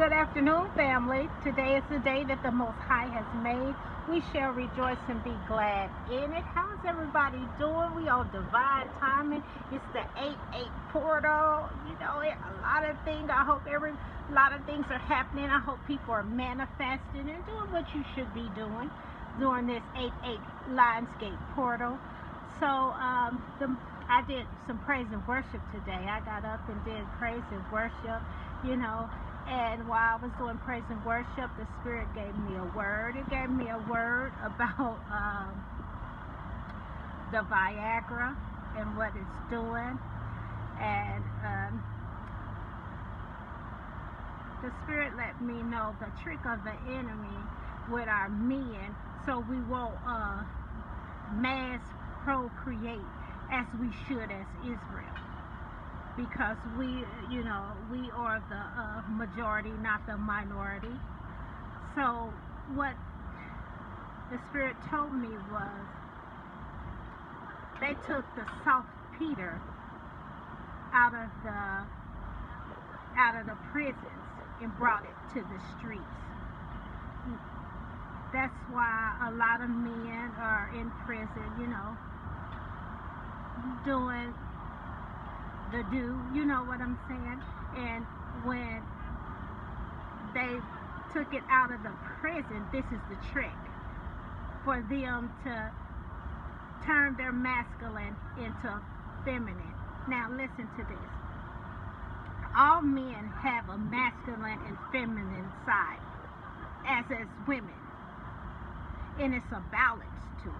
Good afternoon, family. Today is the day that the Most High has made. We shall rejoice and be glad in it. How's everybody doing? We on divine timing. It's the 8-8 portal. A lot of things. A lot of things are happening. I hope people are manifesting and doing what you should be doing during this 8-8 Lionsgate portal. So I did some praise and worship today. I got up and did praise and worship. And while I was doing praise and worship, the Spirit gave me a word. It gave me a word about the Viagra and what it's doing. And the Spirit let me know the trick of the enemy with our men, so we won't mass procreate as we should as Israel. Because we are the majority, not the minority. So what the Spirit told me was they took the saltpeter out of the prisons and brought it to the streets. That's why a lot of men are in prison, doing you know what I'm saying? And when they took it out of the prison, this is the trick for them to turn their masculine into feminine. Now listen to this. All men have a masculine and feminine side, as women, and it's a balance to it.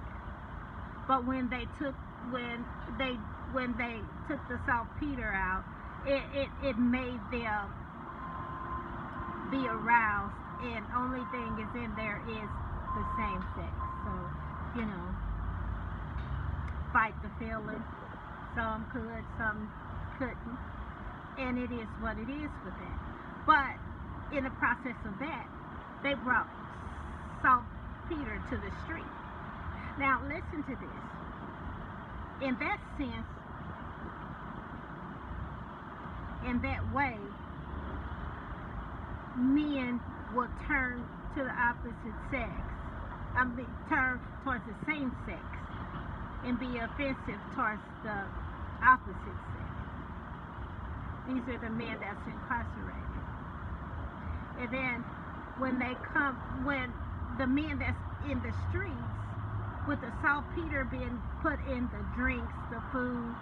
But when they took the saltpeter out, it made them be aroused, and only thing is in there is the same sex. So, fight the feeling. Some could, some couldn't. And it is what it is with that. But in the process of that, they brought saltpeter to the street. Now listen to this. In that sense, in that way, men will turn to the opposite sex. Turn towards the same sex and be offensive towards the opposite sex. These are the men that's incarcerated. And then when the men that's in the streets, with the saltpeter being put in the drinks, the food,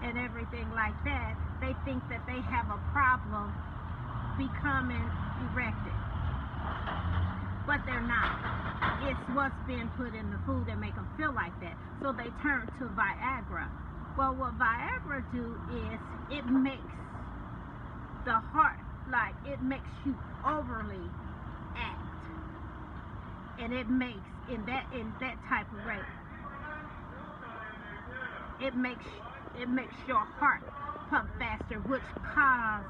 and everything like that, they think that they have a problem becoming erected. But they're not. It's what's being put in the food that make them feel like that. So they turn to Viagra. Well, what Viagra do is it makes the heart, like it makes you overly act. And it makes, in that type of rate, it makes your heart pump faster, which cause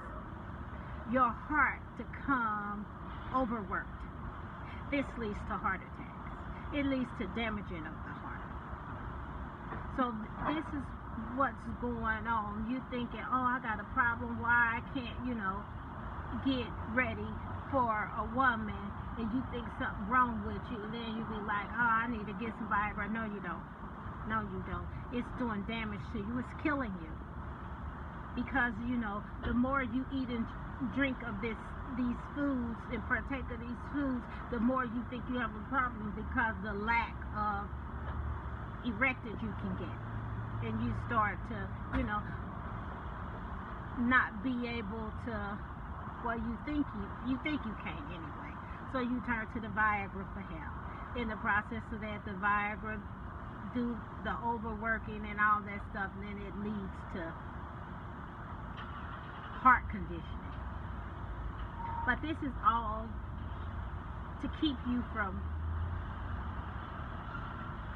your heart to come overworked. This leads to heart attacks. It leads to damaging of the heart. So this is what's going on. You thinking, oh, I got a problem, why I can't, get ready for a woman, and you think something wrong with you, and then you be like, oh, I need to get some Viagra. No, you don't. No, you don't. It's doing damage to you. It's killing you. Because, the more you eat and drink of these foods and partake of these foods, the more you think you have a problem, because the lack of erected you can get. And you start to, not be able to, well, you think you can't anyway. So you turn to the Viagra for help. In the process of that, the Viagra do the overworking and all that stuff, and then it leads to heart conditioning. But this is all to keep you from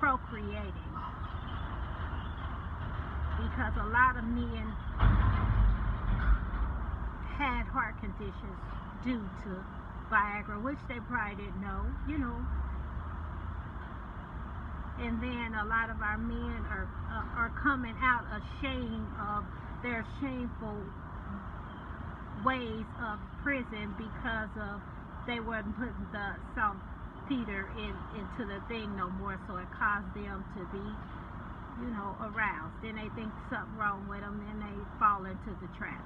procreating, because a lot of men had heart conditions due to Viagra, which they probably didn't know, And then a lot of our men are coming out ashamed of their shameful ways of prison because of they weren't putting the saltpeter into the thing no more, so it caused them to be, aroused. Then they think something wrong with them, then they fall into the trap.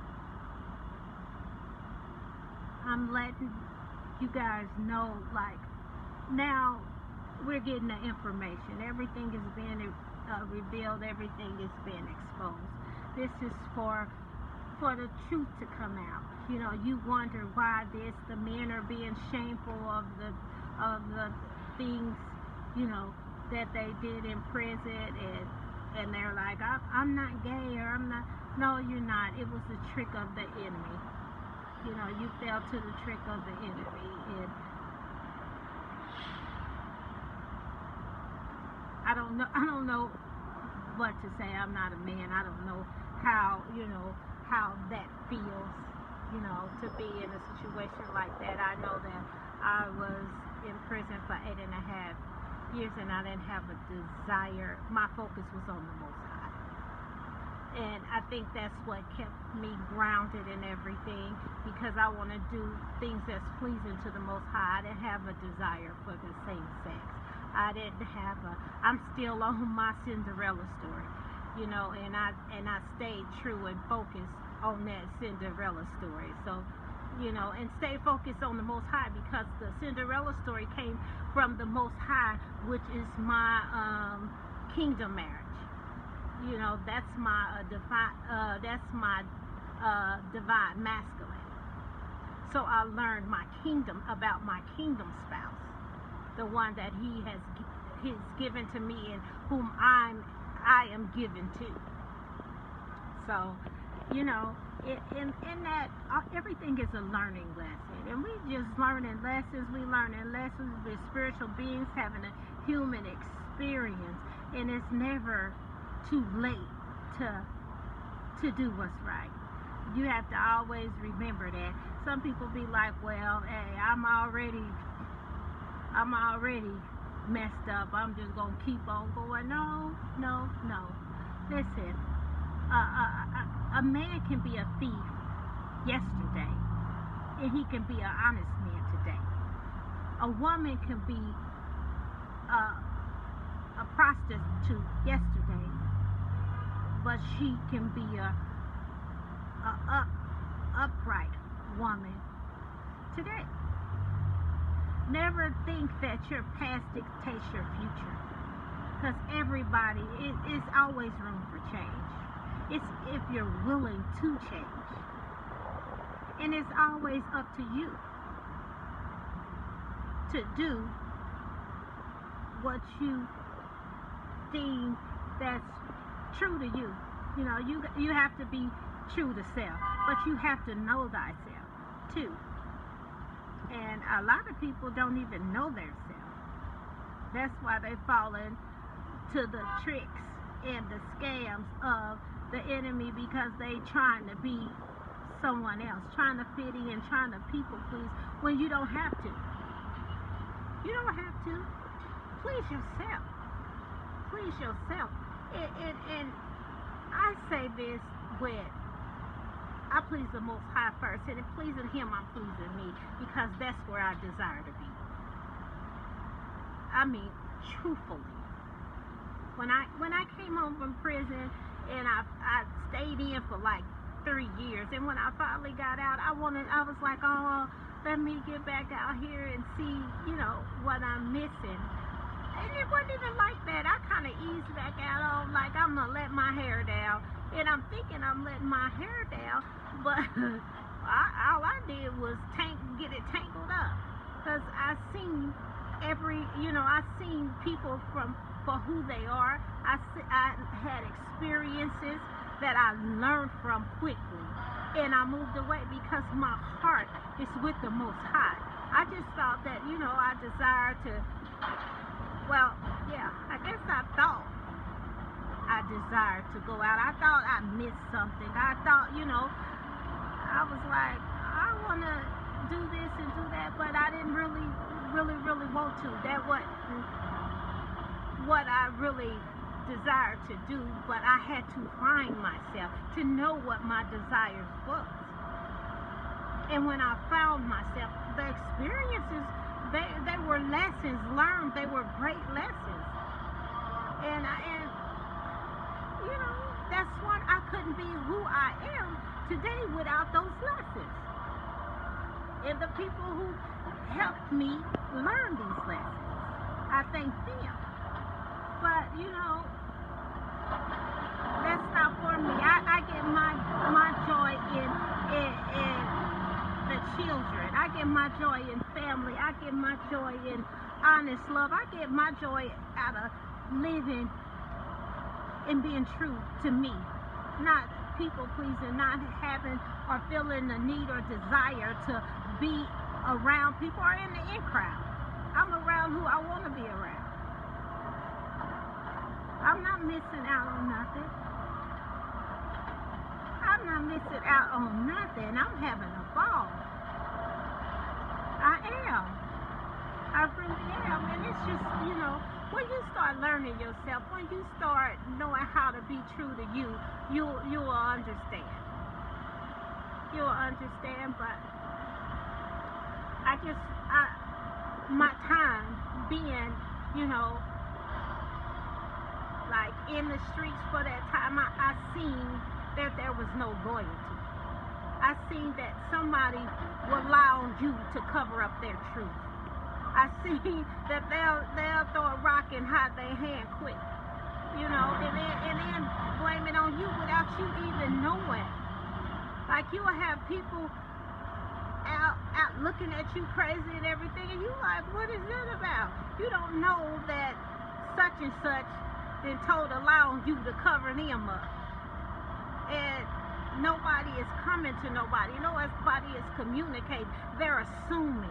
I'm letting you guys know, like, now we're getting the information. Everything is being revealed. Everything is being exposed. This is for the truth to come out. You wonder why the men are being shameful of the things, that they did in prison, and they're like, I'm not gay, or I'm not. No, you're not. It was a trick of the enemy. You fell to the trick of the enemy, and I don't know what to say. I'm not a man. I don't know how that feels, to be in a situation like that. I know that I was in prison for 8.5 years, and I didn't have a desire. My focus was on the Most High. And I think that's what kept me grounded in everything, because I want to do things that's pleasing to the Most High. I didn't have a desire for the same sex. I'm still on my Cinderella story, and I stayed true and focused on that Cinderella story. So, and stay focused on the Most High, because the Cinderella story came from the Most High, which is my kingdom marriage. That's my divine masculine. So I learned about my kingdom spouse, the one that he's given to me, and whom I am given to. So, in that, everything is a learning lesson, and we just learning lessons. We learning lessons with spiritual beings having a human experience, and it's never too late to do what's right. You have to always remember that. Some people be like, well, hey, I'm already messed up. I'm just gonna keep on going. No. Listen, a man can be a thief yesterday, and he can be an honest man today. A woman can be a prostitute yesterday, but she can be a upright woman today. Never think that your past dictates your future, because everybody is always room for change. It's if you're willing to change, and it's always up to you to do what you deem that's true to you. You have to be true to self, but you have to know thyself too. And a lot of people don't even know themselves. That's why they fall into the tricks and the scams of the enemy, because they trying to be someone else, trying to fit in, trying to people please, when you don't have to. You don't have to. Please yourself. Please yourself. And I say this with, I please the Most High first, and in pleasing Him, I'm pleasing me, because that's where I desire to be. I mean, truthfully. When I came home from prison, and I stayed in for like 3 years, and when I finally got out, I was like, oh, let me get back out here and see, what I'm missing. And it wasn't even like that. I kind of eased back out on, like, I'm going to let my hair down. And I'm thinking I'm letting my hair down, but all I did was get it tangled up. Because I seen people for who they are. I had experiences that I learned from quickly. And I moved away because my heart is with the Most High. I just thought that, I desired to, well, yeah, I guess I thought I desired to go out. I thought I missed something. I thought, I was like, I want to do this and do that, but I didn't really want to. That wasn't what I really desired to do, but I had to find myself to know what my desires was. And when I found myself, the experiences, they were lessons learned. They were great lessons. And you know, that's why I couldn't be who I am today without those lessons. And the people who helped me learn these lessons, I thank them. But you know, that's not for me. I get my joy in the children. I get my joy in family. I get my joy in honest love. I get my joy out of living and being true to me, not people pleasing, not having or feeling the need or desire to be around people or in the in crowd. I'm around who I want to be around. I'm not missing out on nothing. I'm not missing out on nothing. I'm having a ball. I am. I really am. And it's just, you know, when you start learning yourself, when you start knowing how to be true to you, you'll understand. You'll understand, but my time being, you know, like in the streets for that time, I seen that there was no loyalty. I seen that somebody will allow you to cover up their truth. I see that they'll throw a rock and hide their hand quick, you know, and then blame it on you without you even knowing. Like you'll have people out looking at you crazy and everything, and you like, what is that about? You don't know that such and such been told allowing you to cover them up, and nobody is coming to nobody. Nobody is communicating. They're assuming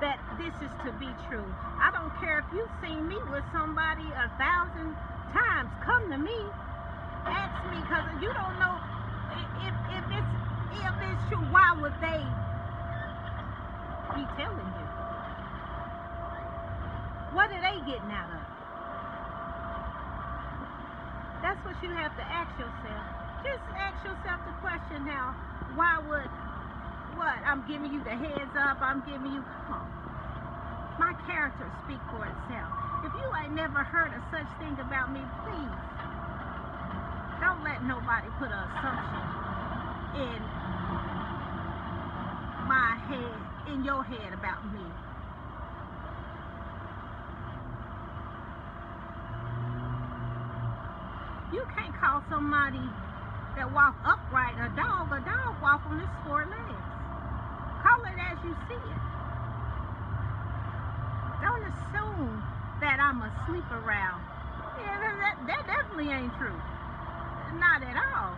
that this is to be true. I don't care if you've seen me with somebody 1,000 times. Come to me, ask me, because you don't know if it's true. Why would they be telling you? What are they getting out of it? That's what you have to ask yourself. Just ask yourself the question now. Why would what? I'm giving you the heads up. I'm giving you, come on. My character speak for itself. If you ain't never heard of such thing about me, please don't let nobody put an assumption in my head, in your head about me. You can't call somebody that walk upright a dog walk on his 4 legs. Call it as you see it. Don't assume that I'm asleep around. Yeah, that definitely ain't true. Not at all.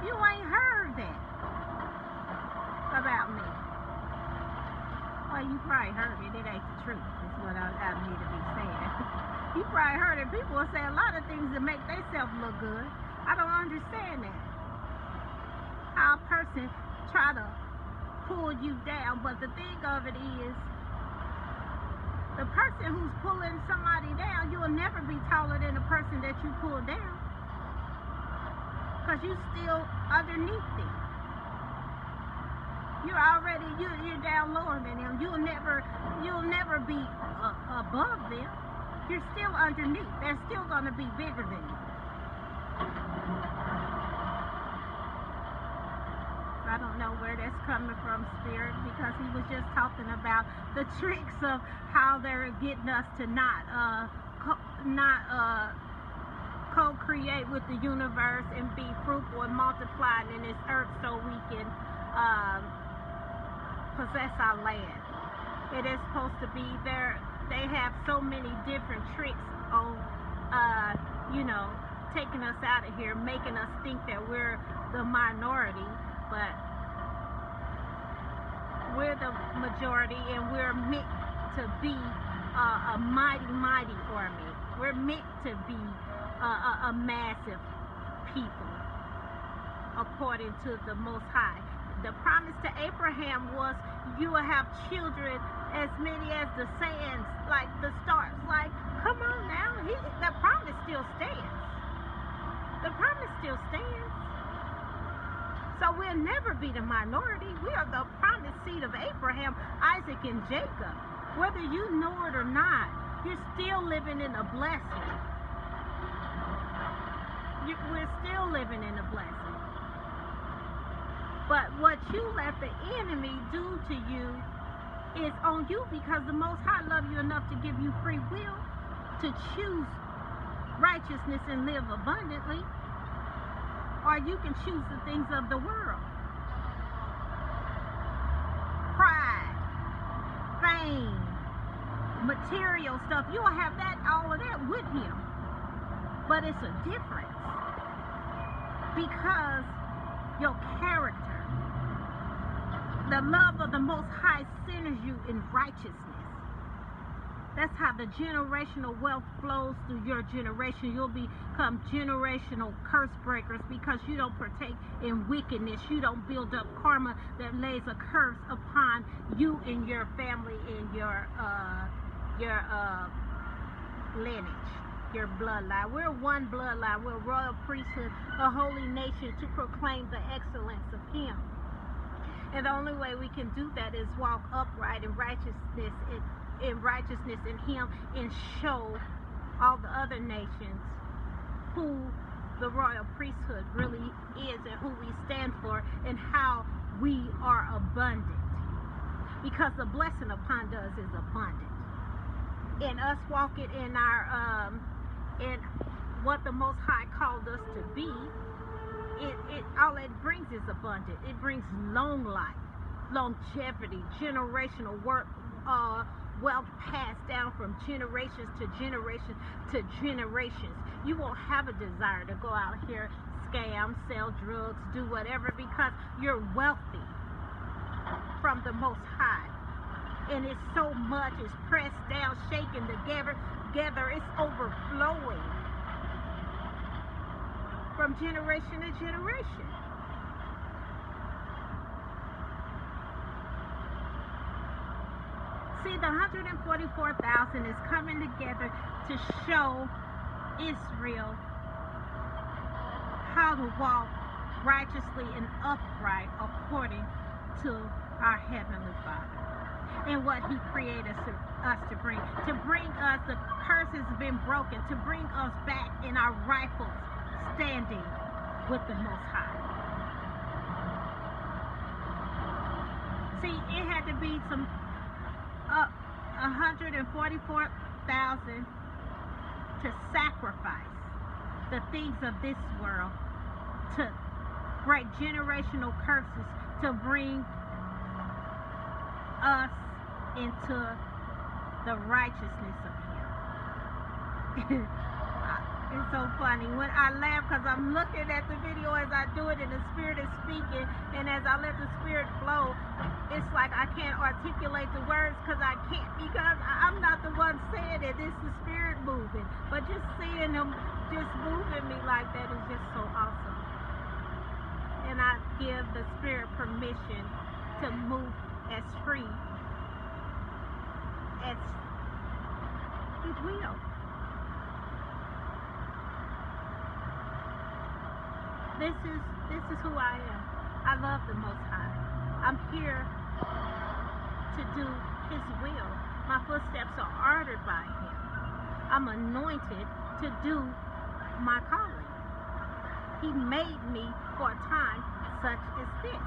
You ain't heard that about me. Well, you probably heard it. It ain't the truth. That's what I need to be saying. You probably heard it. People will say a lot of things that make themselves look good. I don't understand that. How a person try to pull you down, but the thing of it is, the person who's pulling somebody down, you'll never be taller than the person that you pull down, because you still underneath them. You're down lower than them. You'll never be above them. You're still underneath. They're still going to be bigger than you. I don't know where that's coming from, Spirit, because he was just talking about the tricks of how they're getting us to not co-create with the universe and be fruitful and multiplying in this earth so we can possess our land. It is supposed to be there. They have so many different tricks on, taking us out of here, making us think that we're the minority, but we're the majority, and we're meant to be a mighty, mighty army. We're meant to be a massive people, according to the Most High. The promise to Abraham was, you will have children as many as the sands, like the stars. Like, come on now, the promise still stands. The promise still stands. So we'll never be the minority. We are the promised seed of Abraham, Isaac, and Jacob. Whether you know it or not, you're still living in a blessing. We're still living in a blessing. But what you let the enemy do to you is on you, because the Most High loves you enough to give you free will to choose righteousness and live abundantly. Or you can choose the things of the world. Pride, fame, material stuff. You'll have that, all of that with him. But it's a difference. Because your character, the love of the Most High centers you in righteousness. That's how the generational wealth flows through your generation. You'll become generational curse breakers because you don't partake in wickedness. You don't build up karma that lays a curse upon you and your family and your lineage, your bloodline. We're one bloodline. We're a royal priesthood, a holy nation, to proclaim the excellence of Him. And the only way we can do that is walk upright in righteousness in Him, and show all the other nations who the royal priesthood really is and who we stand for and how we are abundant. Because the blessing upon us is abundant. And us walking in our in what the Most High called us to be, it all it brings is abundant. It brings long life, longevity, generational wealth passed down from generations to generations to generations. You won't have a desire to go out here, scam, sell drugs, do whatever, because you're wealthy from the Most High. And it's so much, it's pressed down, shaken together, it's overflowing from generation to generation. See, the 144,000 is coming together to show Israel how to walk righteously and upright according to our Heavenly Father and what He created us to bring. To bring us, the curse has been broken, to bring us back in our rightful standing with the Most High. See, it had to be some 144,000 to sacrifice the things of this world, to break generational curses, to bring us into the righteousness of Him. It's so funny when I laugh, because I'm looking at the video as I do it and the Spirit is speaking, and as I let the Spirit flow, it's like I can't articulate the words because I'm not the one saying it. It's the Spirit moving. But just seeing Him just moving me like that is just so awesome. And I give the Spirit permission to move as free as He will. This is who I am. I love the Most High. I'm here to do His will. My footsteps are ordered by Him. I'm anointed to do my calling. He made me for a time such as this.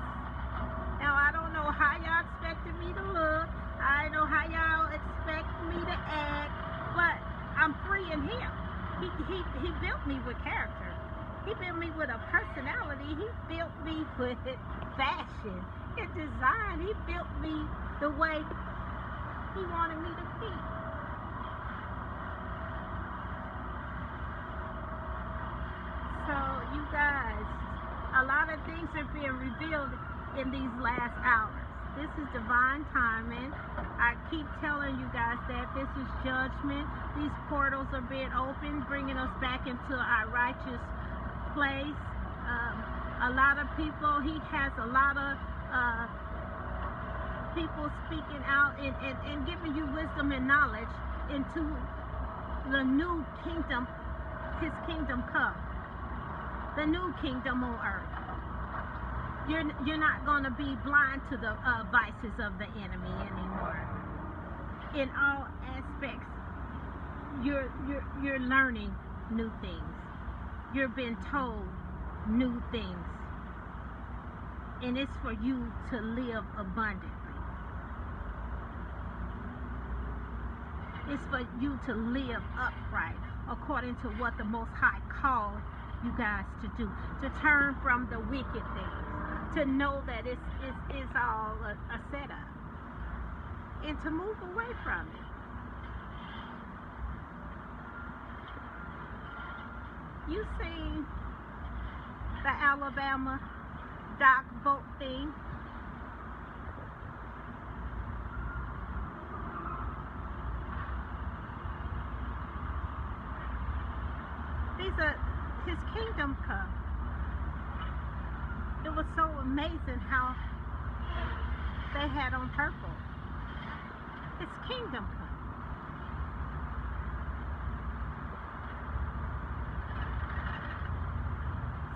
Now, I don't know how y'all expected me to look. I don't know how y'all expect me to act, but I'm free in Him. He built me with character. He built me with a personality. He built me with fashion and design. He built me the way He wanted me to be. So, you guys, a lot of things are being revealed in these last hours. This is divine timing. I keep telling you guys that this is judgment. These portals are being opened, bringing us back into our righteous place. A lot of people, He has a lot of people speaking out and giving you wisdom and knowledge into the new kingdom, His kingdom come, the new kingdom on earth. You're not going to be blind to the vices of the enemy anymore. In all aspects, you're learning new things. You're being told new things, and it's for you to live abundantly. It's for you to live upright according to what the Most High called you guys to do, to turn from the wicked things, to know that it's all a setup, and to move away from it. You seen the Alabama dock boat thing? These are his kingdom come. It was so amazing how they had on purple. His kingdom come.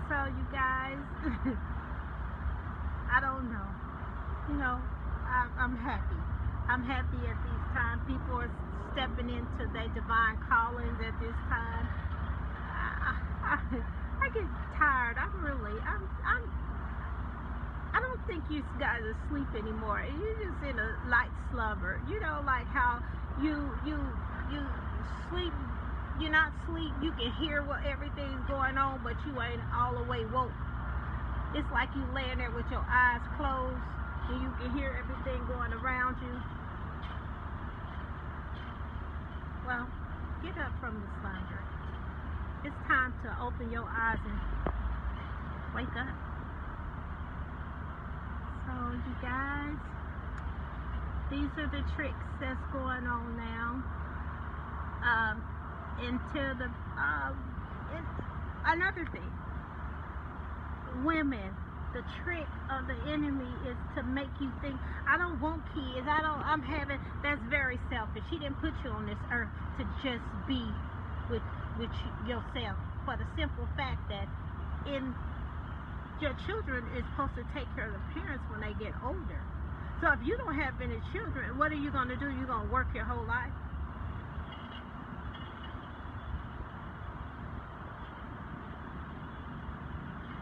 So you guys, I don't know. You know, I'm happy. I'm happy at these times. People are stepping into their divine callings at this time. I get tired. I don't think you guys are asleep anymore. You're just in a light slumber. You know, like how you sleep. You're not asleep. You can hear what everything's going on, but you ain't all the way woke. It's like you laying there with your eyes closed, and you can hear everything going around you. Well, get up from the slumber. It's time to open your eyes and wake up. So you guys, these are the tricks that's going on now. Another thing, women, the trick of the enemy is to make you think, I don't want kids, that's very selfish. He didn't put you on this earth to just be with yourself, for the simple fact that your children is supposed to take care of the parents when they get older. So if you don't have any children, what are you going to do? You're going to work your whole life?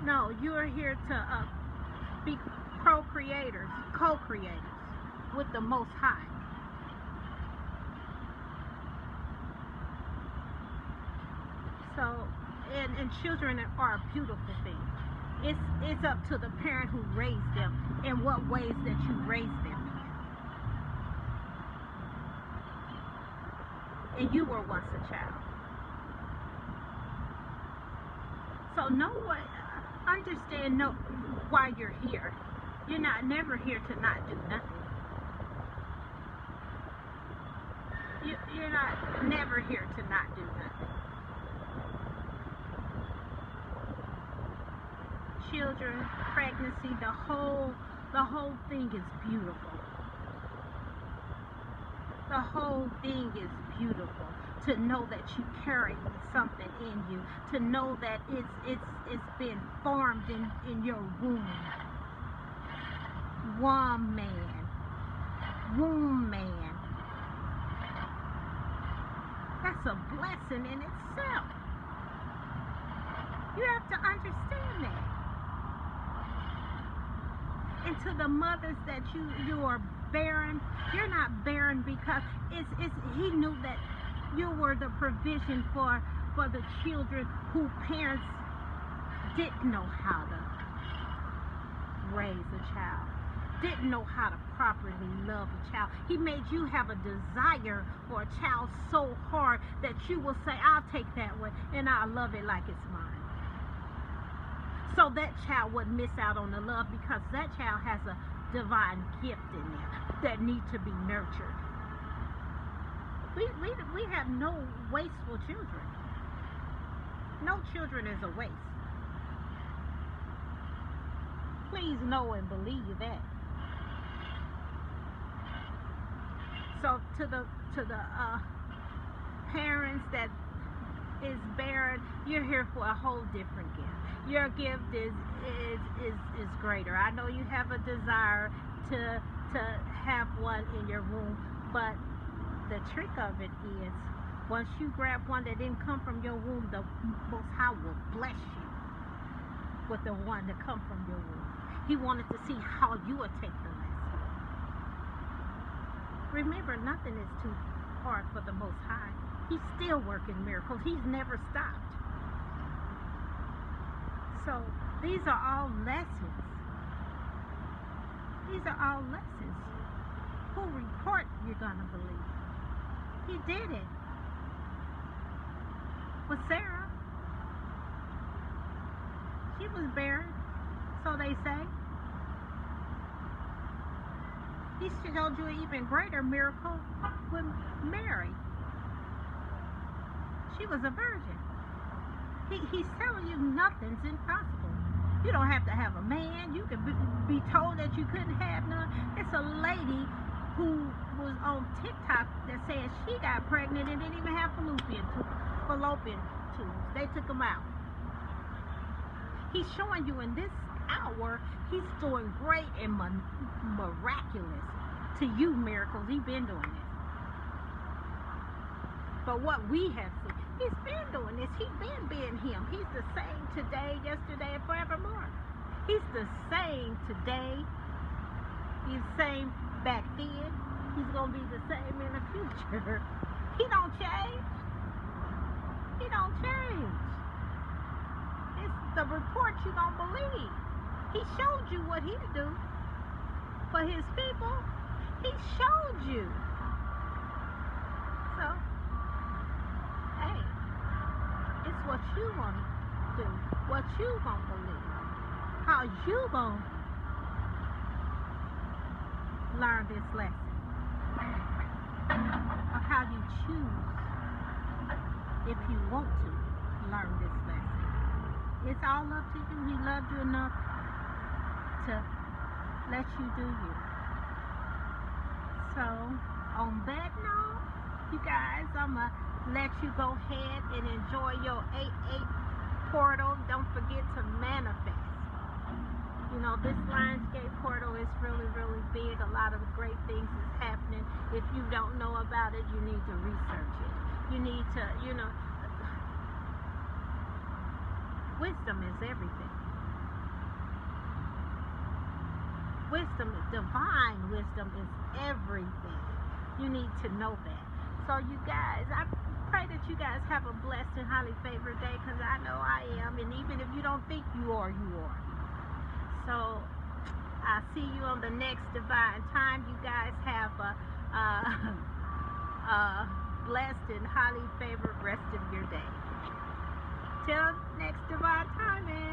No, you are here to be co-creators with the Most High. So, and children are a beautiful thing. It's up to the parent who raised them and what ways that you raised them in. And you were once a child. So understand why you're here. You're never here to not do nothing. You're not never here to not do nothing. Children, pregnancy, the whole thing is beautiful. The whole thing is beautiful. To know that you carry something in you, to know that it's been formed in your womb. Womb man. That's a blessing in itself. You have to understand that. And to the mothers that you are barren, you're not barren because he knew that you were the provision for the children whose parents didn't know how to raise a child, didn't know how to properly love a child. He made you have a desire for a child so hard that you will say, I'll take that one and I'll love it like it's mine. So that child wouldn't miss out on the love because that child has a divine gift in there that needs to be nurtured. We have no wasteful children. No children is a waste. Please know and believe that. So to the parents that is barren, you're here for a whole different gift. Your gift is greater. I know you have a desire to have one in your womb, but the trick of it is once you grab one that didn't come from your womb, the Most High will bless you with the one that come from your womb. He wanted to see how you would take the lesson. Remember, nothing is too hard for the Most High. He's still working miracles. He's never stopped. So these are all lessons. These are all lessons. Who report you're going to believe? He did it with Sarah. She was barren, so they say. He showed you an even greater miracle with Mary. She was a virgin. He's telling you nothing's impossible. You don't have to have a man. You can be told that you couldn't have none. It's a lady who was on TikTok that said she got pregnant and didn't even have fallopian tubes. They took them out. He's showing you in this hour, he's doing great and miraculous to you miracles. He's been doing this. But what we have seen, he's been doing this. He's been being him. He's the same today, yesterday, and forevermore. He's the same today. He's the same back then. He's going to be the same in the future. He don't change. He don't change. It's the report you don't believe. He showed you what he'd do for his people. He showed you. So, hey, it's what you want to do, what you going to believe, how you going to learn this lesson, or how you choose, if you want to learn this lesson. It's all up to you. He loved you enough to let you do you. So, on that note, you guys, I'm going to let you go ahead and enjoy your 8-8 portal. Don't forget to manifest. You know, this Lionsgate portal is really, really big. A lot of great things is happening. If you don't know about it, you need to research it. You need to, you know, wisdom is everything. Wisdom, divine wisdom is everything. You need to know that. So you guys, I pray that you guys have a blessed and highly favored day, because I know I am. And even if you don't think you are, you are. So I'll see you on the next divine time. You guys have a blessed and highly favored rest of your day. Till next divine time, man.